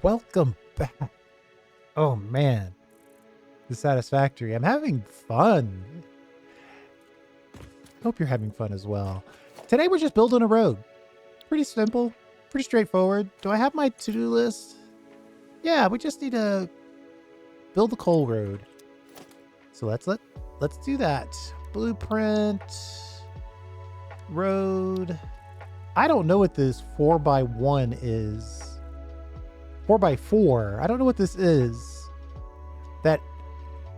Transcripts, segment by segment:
Welcome back. Oh man, the Satisfactory. I'm having fun. Hope you're having fun as well. Today we're just building a road. Pretty simple, pretty straightforward. Do I have my to-do list? Yeah, we just need to build the coal road. So let's do that. Blueprint, road. I don't know what this 4x1 is. 4x4. I don't know what this is.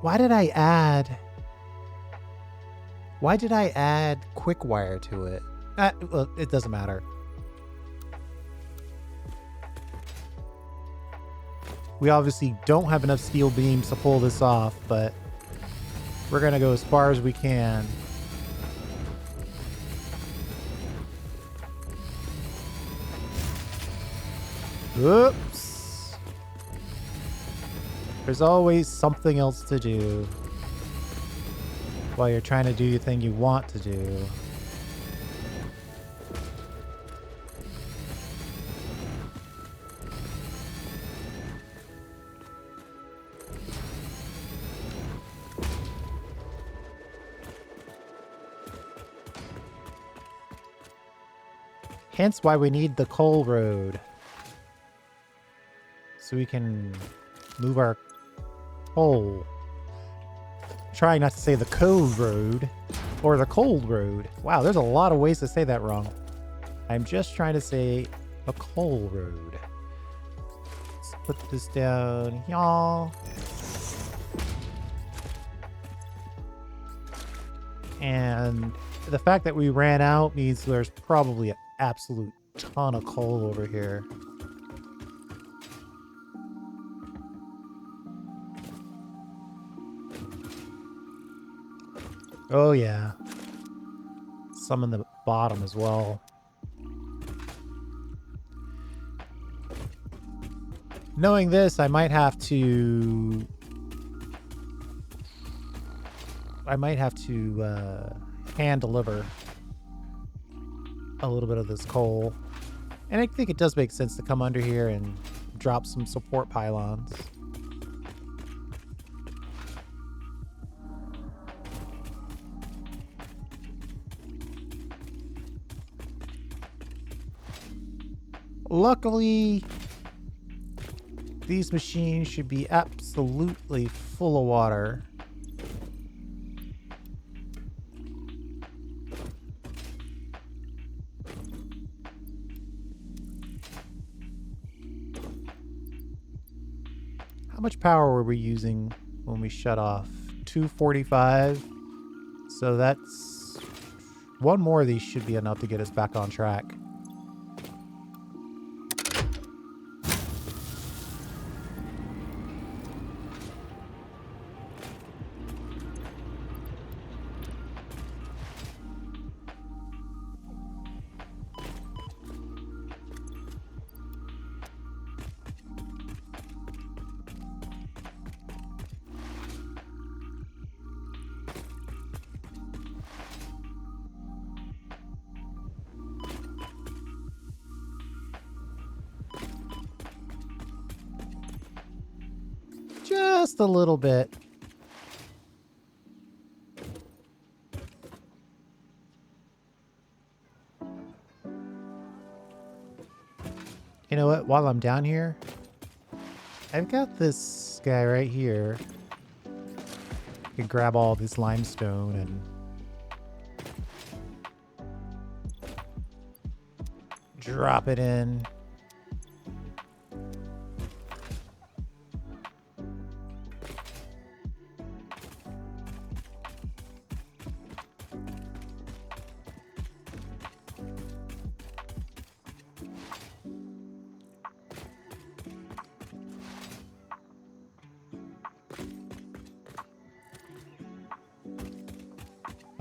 Why did I add quick wire to it? Well, it doesn't matter. We obviously don't have enough steel beams to pull this off, but we're gonna go as far as we can. Oops. There's always something else to do while you're trying to do the thing you want to do. Hence why we need the coal road. So we can move our coal. Trying not to say the cove road or the cold road. Wow, there's a lot of ways to say that wrong. I'm just trying to say a coal road. Let's put this down, y'all. And the fact that we ran out means there's probably an absolute ton of coal over here. Oh yeah. Some in the bottom as well. Knowing this, I might have to hand deliver a little bit of this coal. And I think it does make sense to come under here and drop some support pylons. Luckily, these machines should be absolutely full of water. How much power were we using when we shut off? 245. So that's one more of these should be enough to get us back on track. Just a little bit. You know what? While I'm down here, I've got this guy right here. I can grab all this limestone and drop it in.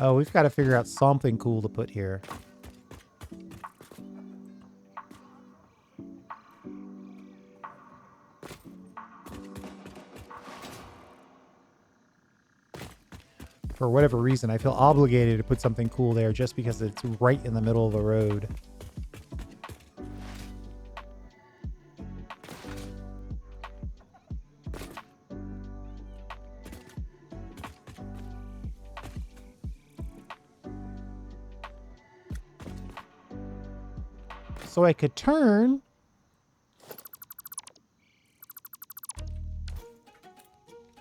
Oh, we've got to figure out something cool to put here. For whatever reason, I feel obligated to put something cool there just because it's right in the middle of the road. So I could turn.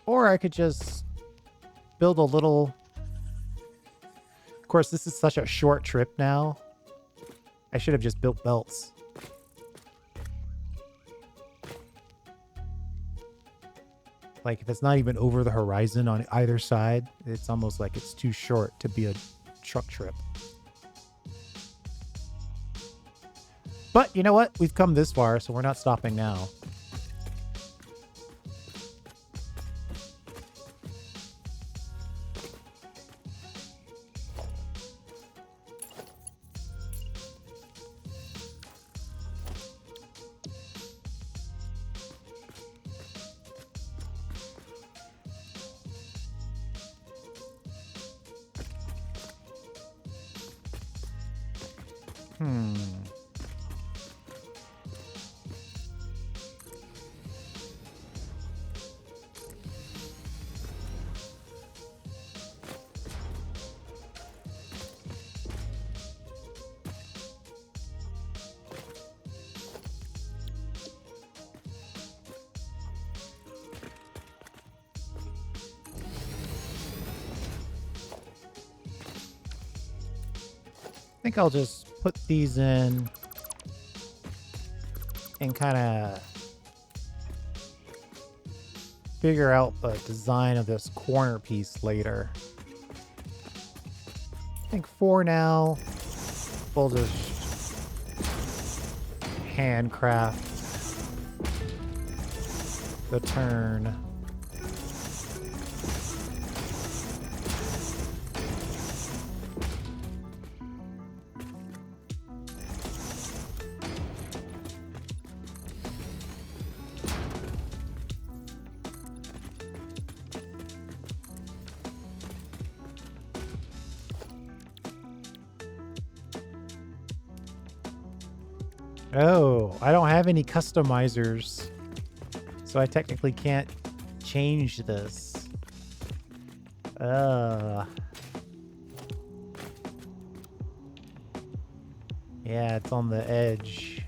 Or I could just build a little... Of course, this is such a short trip now. I should have just built belts. Like, if it's not even over the horizon on either side, it's almost like it's too short to be a truck trip. But you know what? We've come this far, so we're not stopping now. I think I'll just put these in and kind of figure out the design of this corner piece later. I think for now, we'll just handcraft the turn. Oh, I don't have any customizers, so I technically can't change this. Yeah, it's on the edge.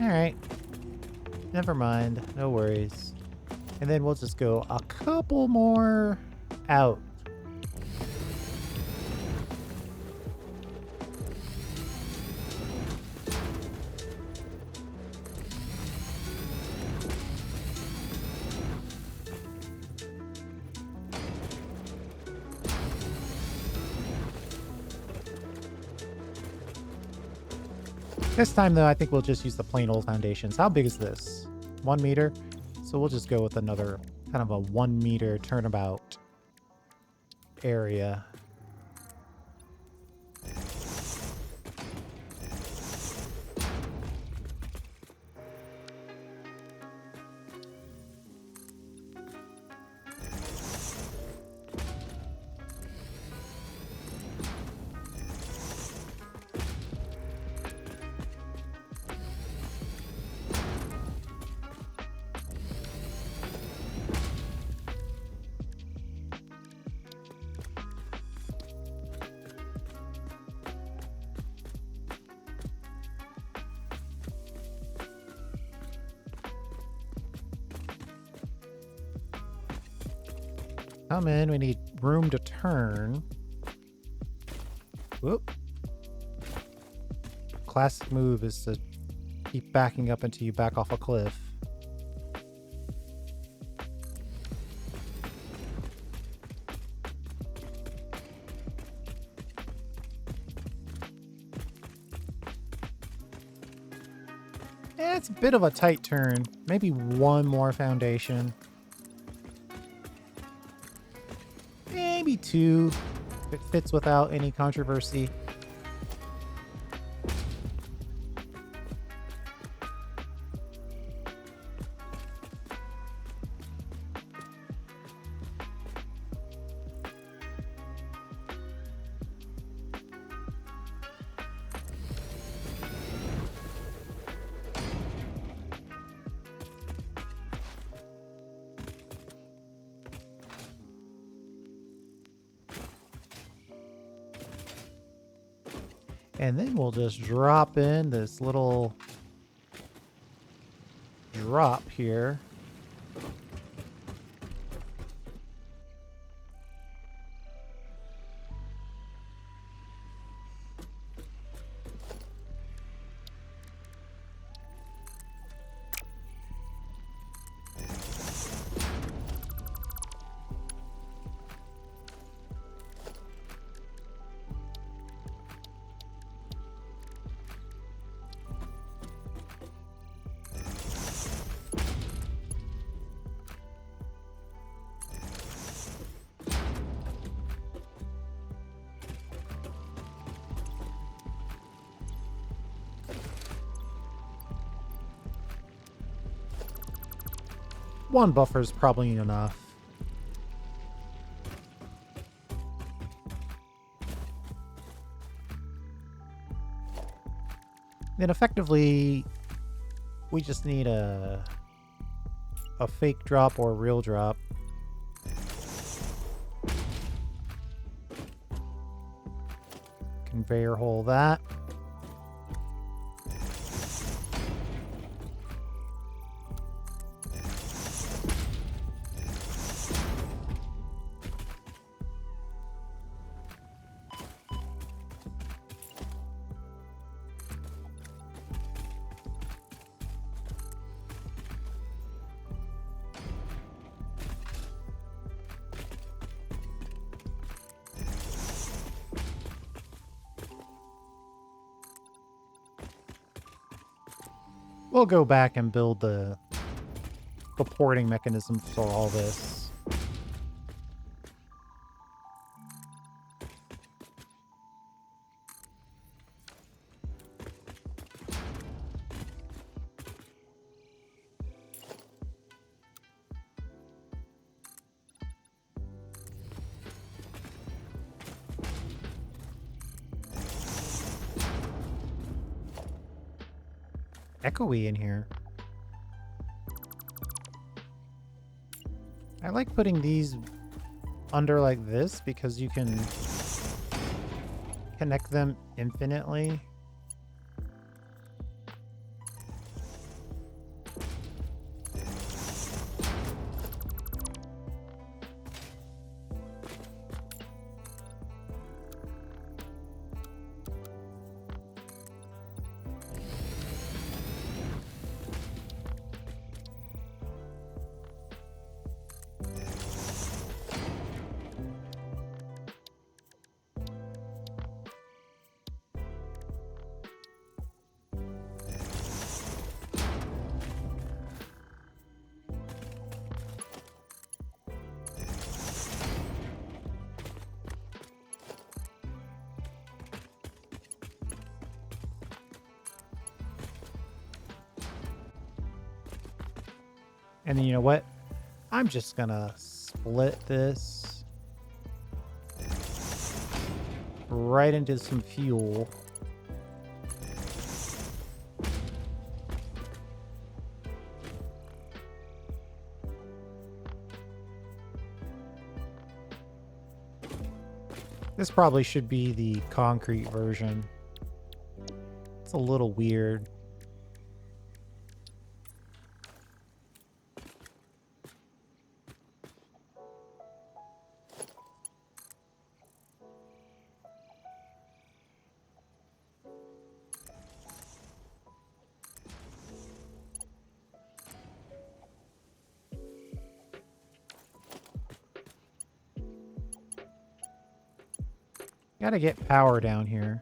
Alright. Never mind. No worries. And then we'll just go a couple more out. This time, though, I think we'll just use the plain old foundations. How big is this? 1 meter? So we'll just go with another kind of a 1 meter turnabout area. Come in, we need room to turn. Whoop. Classic move is to keep backing up until you back off a cliff. It's a bit of a tight turn. Maybe one more foundation. Maybe 2, if it fits without any controversy. And then we'll just drop in this little drop here. One buffer is probably enough. Then effectively, we just need a fake drop or a real drop. Conveyor hole that. We'll go back and build the porting mechanism for all this. Echoey in here. I like putting these under like this because you can connect them infinitely. And then you know what? I'm just gonna split this right into some fuel. This probably should be the concrete version. It's a little weird. Gotta get power down here.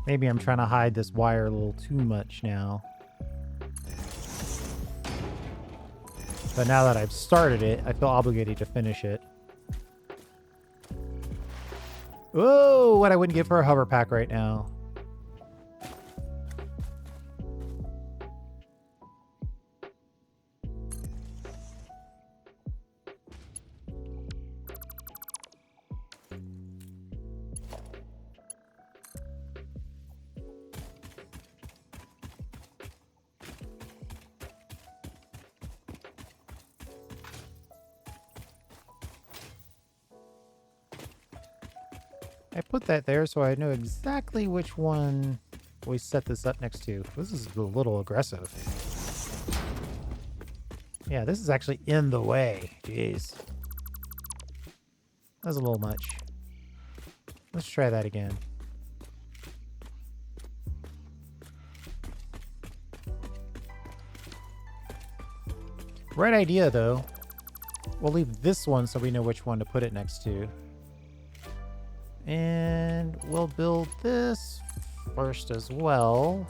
Maybe I'm trying to hide this wire a little too much now. But now that I've started it, I feel obligated to finish it. Whoa, what I wouldn't give for a hover pack right now. I put that there so I know exactly which one we set this up next to. This is a little aggressive. Yeah, this is actually in the way. Jeez. That's a little much. Let's try that again. Right idea, though. We'll leave this one so we know which one to put it next to. And we'll build this first as well.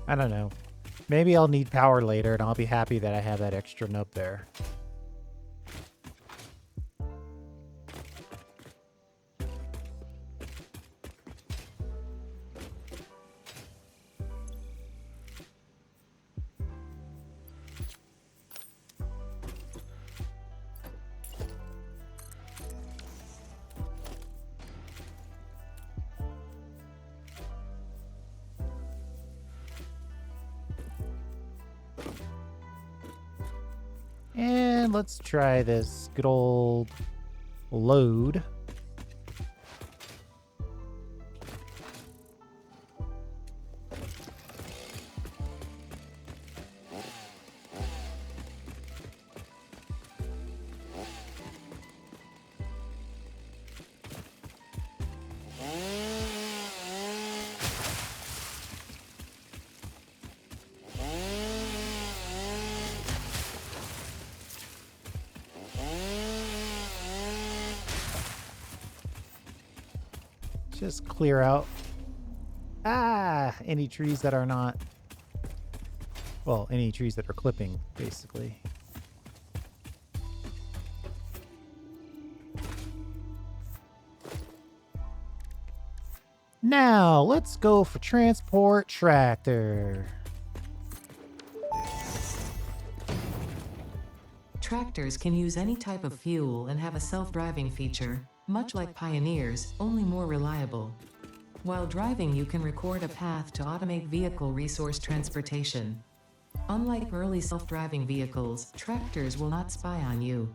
I don't know. Maybe I'll need power later and I'll be happy that I have that extra nub there. And let's try this good old load. Just clear out any trees that are not, well, any trees that are clipping, basically. Now, let's go for transport tractor. Tractors can use any type of fuel and have a self-driving feature, much like Pioneers, only more reliable. While driving, you can record a path to automate vehicle resource transportation. Unlike early self-driving vehicles, tractors will not spy on you.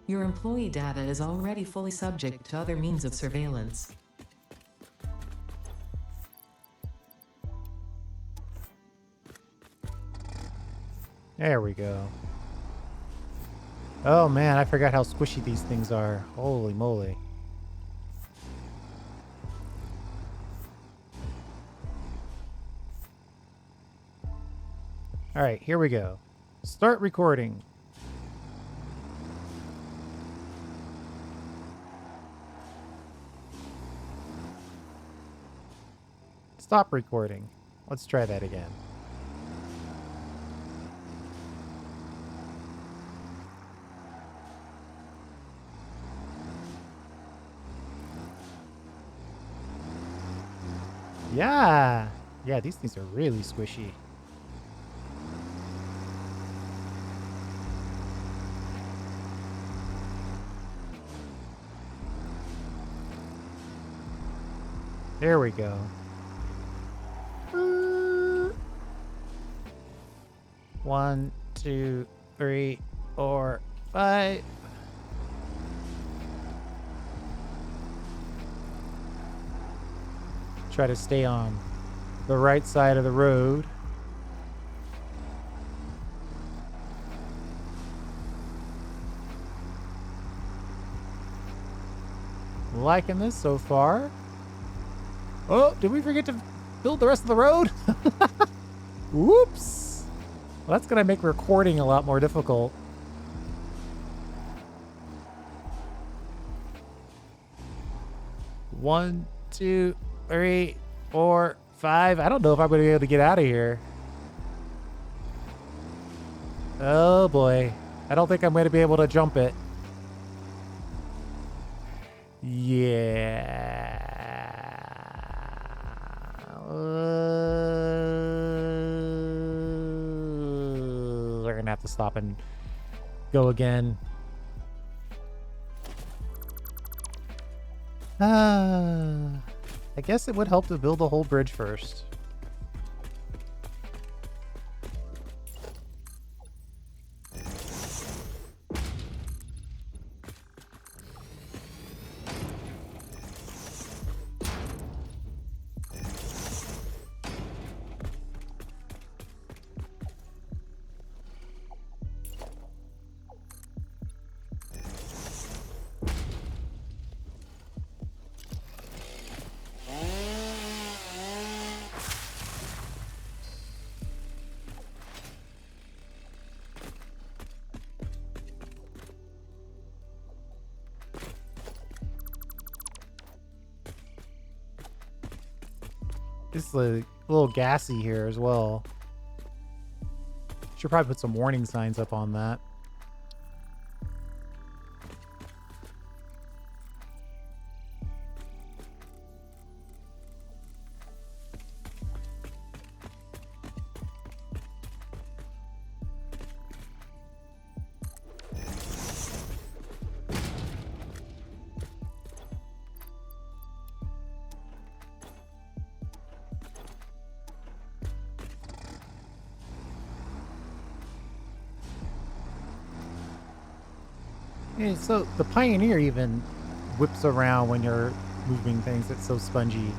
Your employee data is already fully subject to other means of surveillance. There we go. Oh man, I forgot how squishy these things are. Holy moly. All right, here we go. Start recording. Stop recording. Let's try that again. Yeah. Yeah, these things are really squishy. There we go. 1, 2, 3, 4, 5. Try to stay on the right side of the road. Liking this so far. Oh, did we forget to build the rest of the road? Whoops. Well, that's going to make recording a lot more difficult. One, 2, 3, 4, 5. I don't know if I'm going to be able to get out of here. Oh boy. I don't think I'm going to be able to jump it. Yeah. to stop and go again. I guess it would help to build a whole bridge first. It's a little gassy here as well. Should probably put some warning signs up on that. Yeah, so the Pioneer even whips around when you're moving things. It's so spongy.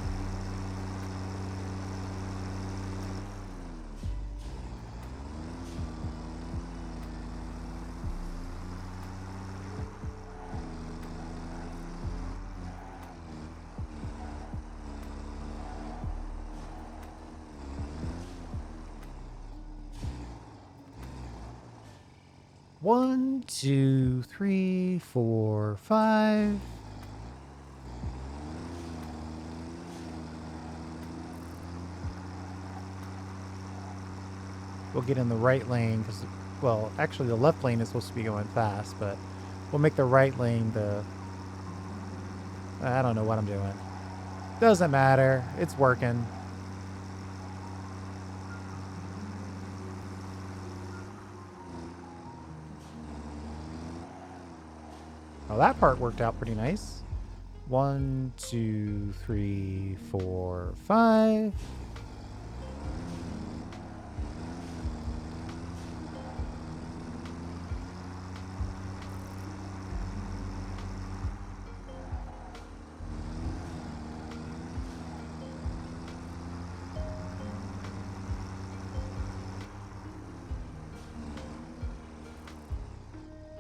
One, 2, 3, 4, 5. We'll get in the right lane because, well, actually the left lane is supposed to be going fast, but we'll make the right lane the... I don't know what I'm doing. Doesn't matter. It's working. Oh, that part worked out pretty nice. 1, 2, 3, 4, 5.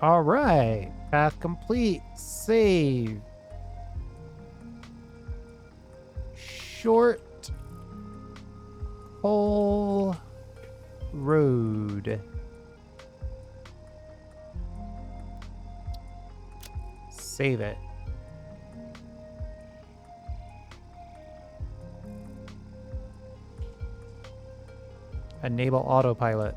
All right, path complete. Save. Short hole road. Save it. Enable autopilot.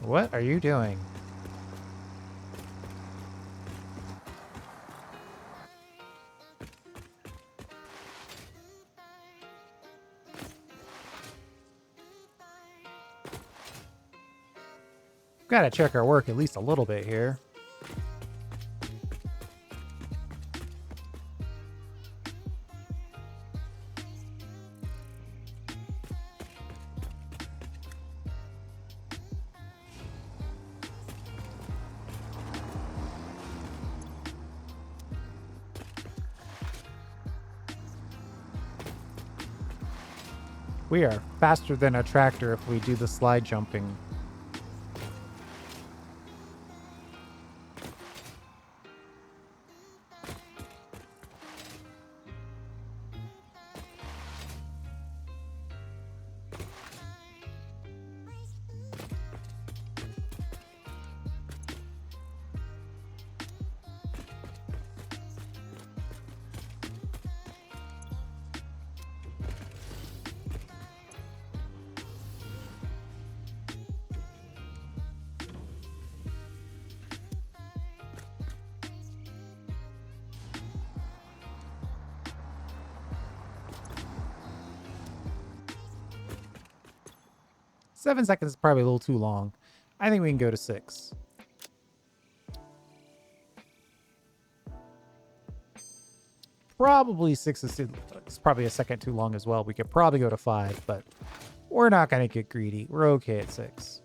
What are you doing? Gotta check our work at least a little bit here. We are faster than a tractor if we do the slide jumping. 7 seconds is probably a little too long. I think we can go to 6. Probably 6 is it's probably a second too long as well. We could probably go to 5, but we're not going to get greedy. We're okay at 6.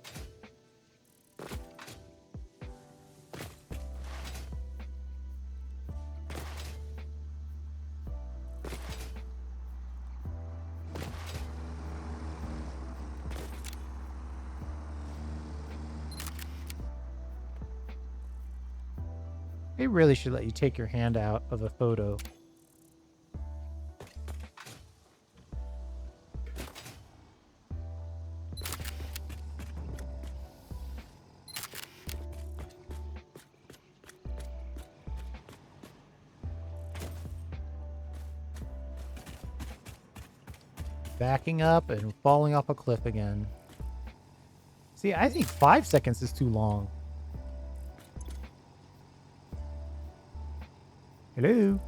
They really should let you take your hand out of a photo. Backing up and falling off a cliff again. See, I think 5 seconds is too long. Hello?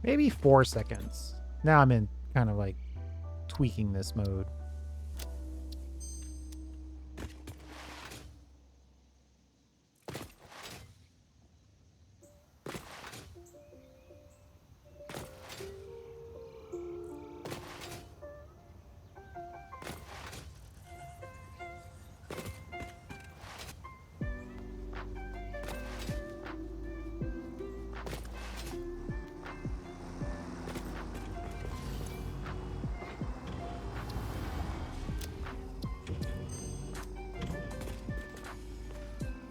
Maybe 4 seconds. Now I'm in kind of like tweaking this mode.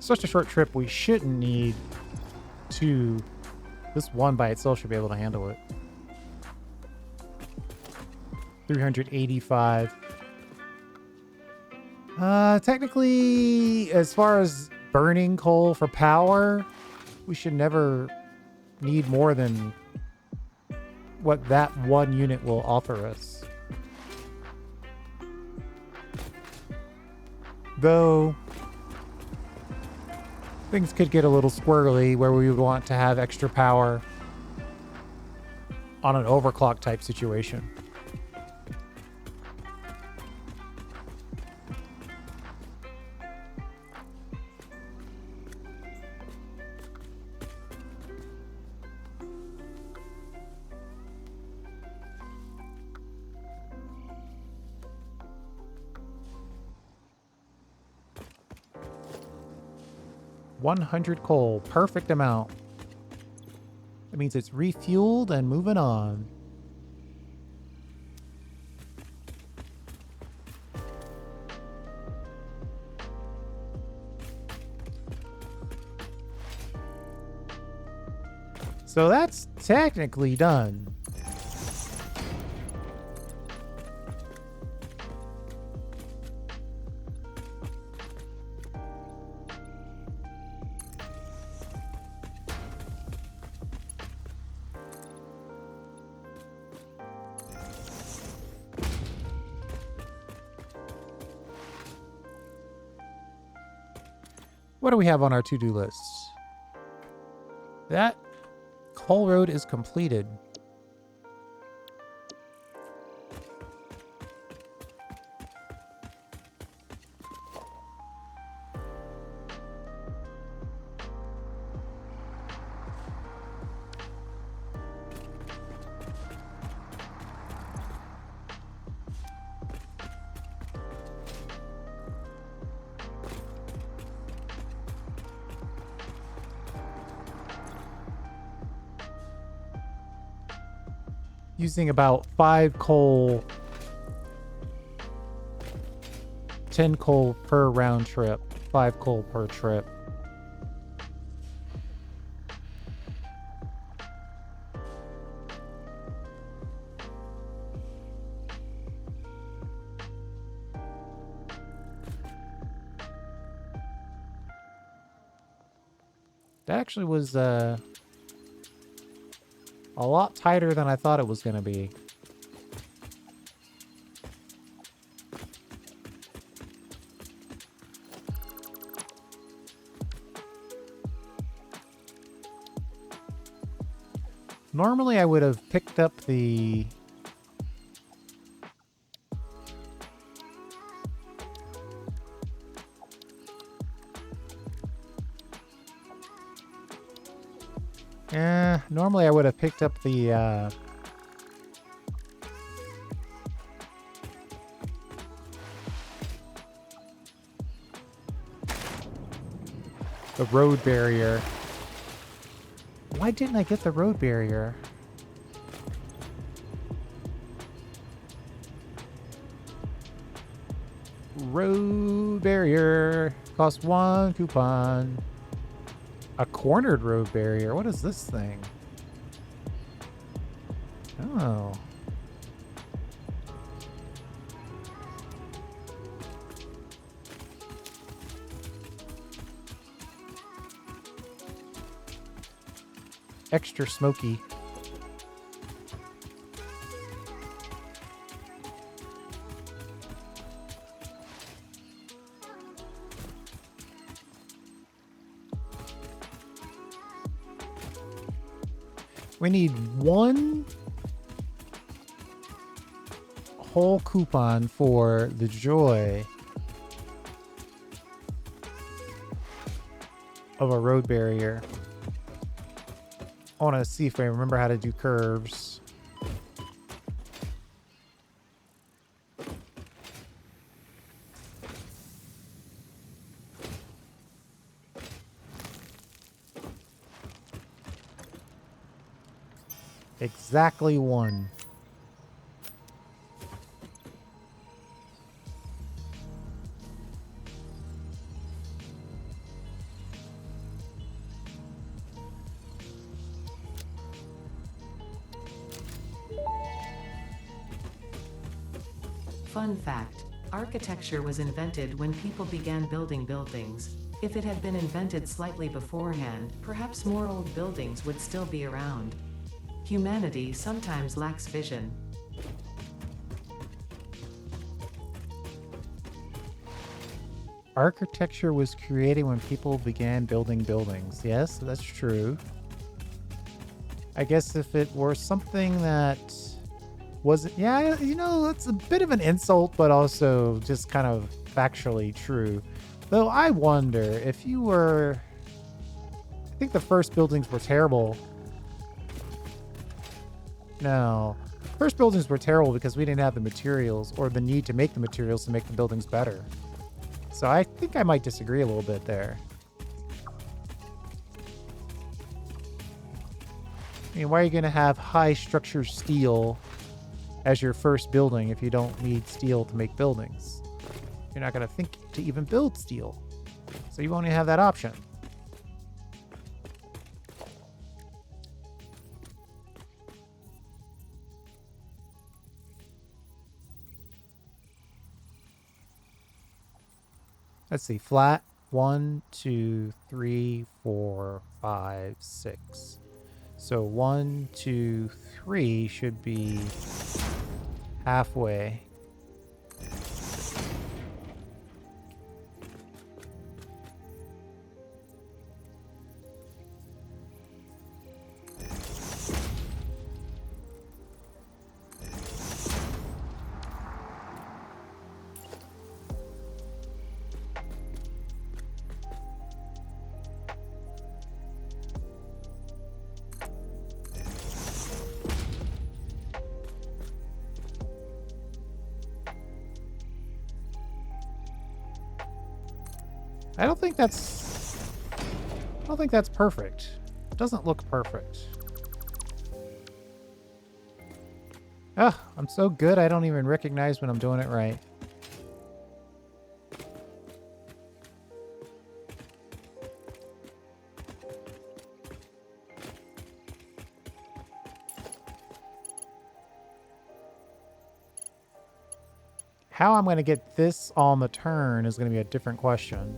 Such a short trip, we shouldn't need to. This one by itself should be able to handle it. 385. Technically, as far as burning coal for power, we should never need more than what that one unit will offer us. Though things could get a little squirrely where we would want to have extra power on an overclock type situation. $100 coal, perfect amount. That means it's refueled and moving on. So that's technically done. What do we have on our to-do list? That coal road is completed. Using about 5 coal, 10 coal per round trip, 5 coal per trip. That actually was a lot tighter than I thought it was going to be. Normally I would have picked up the normally I would have picked up the road barrier. Why didn't I get the road barrier? Road barrier costs 1 coupon. A cornered road barrier. What is this thing? Oh. Extra smoky. We need 1 whole coupon for the joy of a road barrier. I want to see if I remember how to do curves. Exactly 1. Fun fact, architecture was invented when people began building buildings. If it had been invented slightly beforehand, perhaps more old buildings would still be around. Humanity sometimes lacks vision. Architecture was created when people began building buildings. Yes, that's true. I guess if it were something that wasn't... Yeah, you know, that's a bit of an insult, but also just kind of factually true. Though I wonder if you were... I think the first buildings were terrible. No. First buildings were terrible because we didn't have the materials or the need to make the materials to make the buildings better. So I think I might disagree a little bit there. I mean, why are you going to have high structure steel as your first building if you don't need steel to make buildings? You're not going to think to even build steel. So you only have that option. Let's see, flat 1, 2, 3, 4, 5, 6. So 1, 2, 3 should be halfway. I don't think that's perfect. It doesn't look perfect. Ah, I'm so good I don't even recognize when I'm doing it right. How I'm going to get this on the turn is going to be a different question.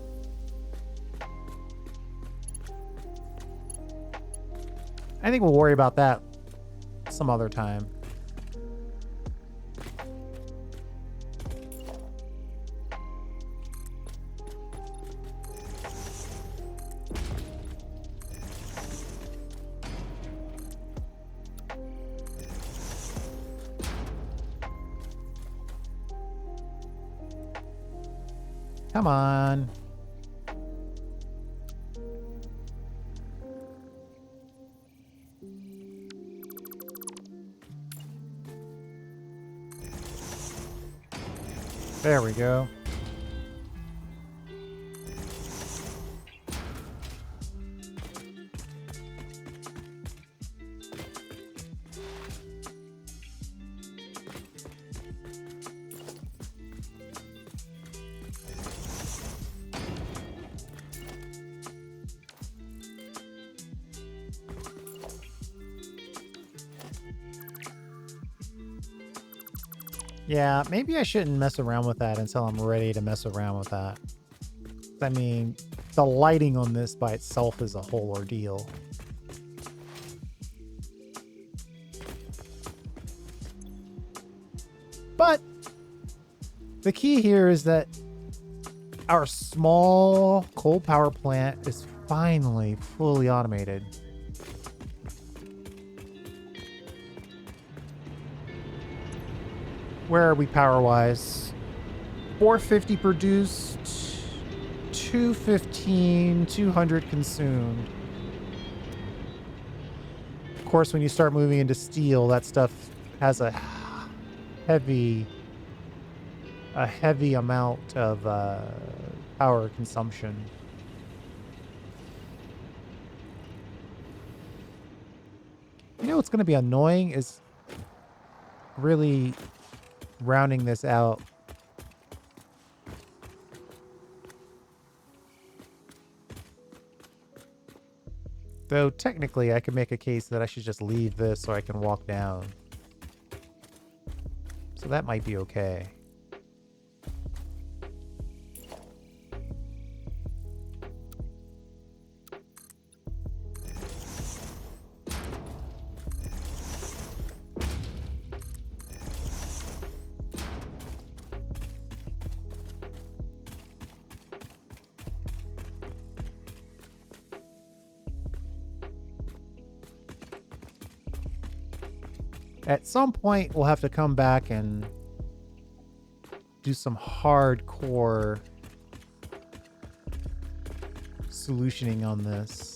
I think we'll worry about that some other time. Come on. There we go. Yeah, maybe I shouldn't mess around with that until I'm ready to mess around with that. I mean, the lighting on this by itself is a whole ordeal. But the key here is that our small coal power plant is finally fully automated. Where are we power-wise? 450 produced, 215, 200 consumed. Of course, when you start moving into steel, that stuff has a heavy amount of power consumption. You know what's going to be annoying is really rounding this out. Though technically I could make a case that I should just leave this so I can walk down. So that might be okay. At some point, we'll have to come back and do some hardcore solutioning on this.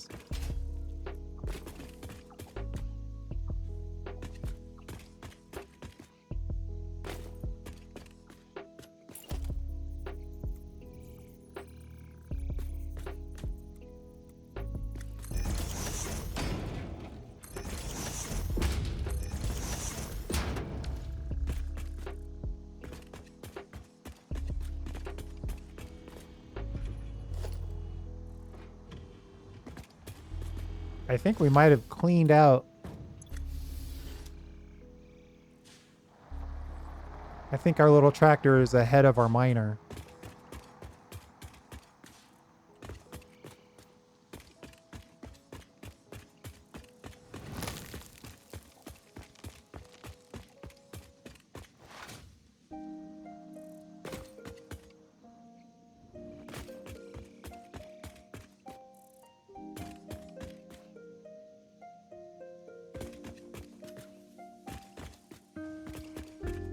I think we might have cleaned out. I think our little tractor is ahead of our miner.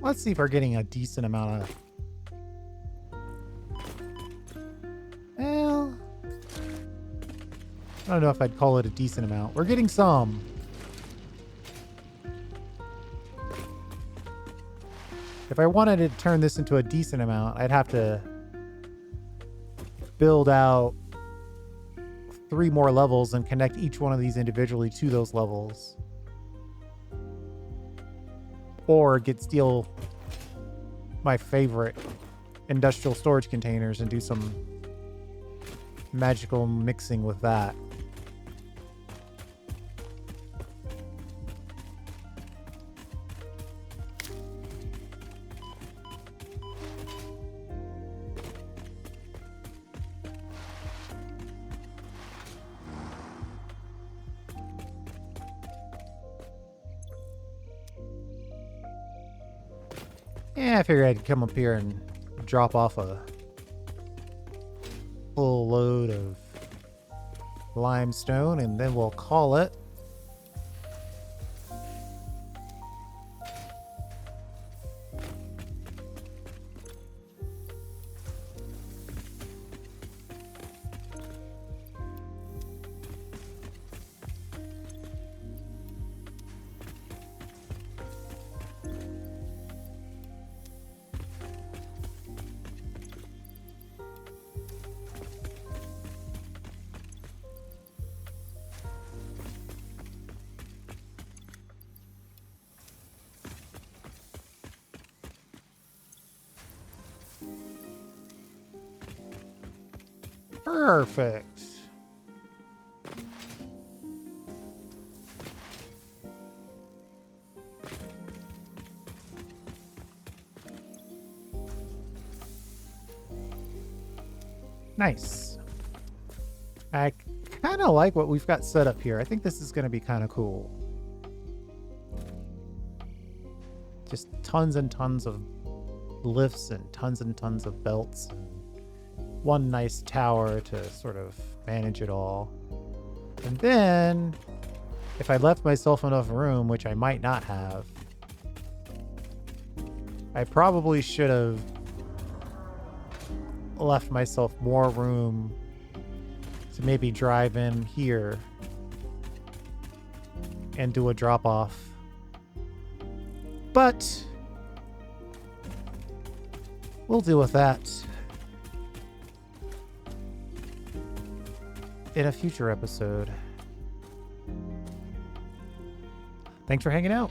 Let's see if we're getting a decent amount of... Well, I don't know if I'd call it a decent amount. We're getting some. If I wanted to turn this into a decent amount, I'd have to build out 3 more levels and connect each one of these individually to those levels. Or steal my favorite industrial storage containers and do some magical mixing with that. Yeah, I figured I'd come up here and drop off a full load of limestone, and then we'll call it. Perfect. Nice. I kind of like what we've got set up here. I think this is going to be kind of cool. Just tons and tons of lifts and tons of belts. And one nice tower to sort of manage it all. And then, if I left myself enough room, which I might not have, I probably should have left myself more room to maybe drive in here and do a drop off. But we'll deal with that in a future episode. Thanks for hanging out.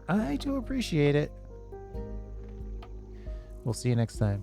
I do appreciate it. We'll see you next time.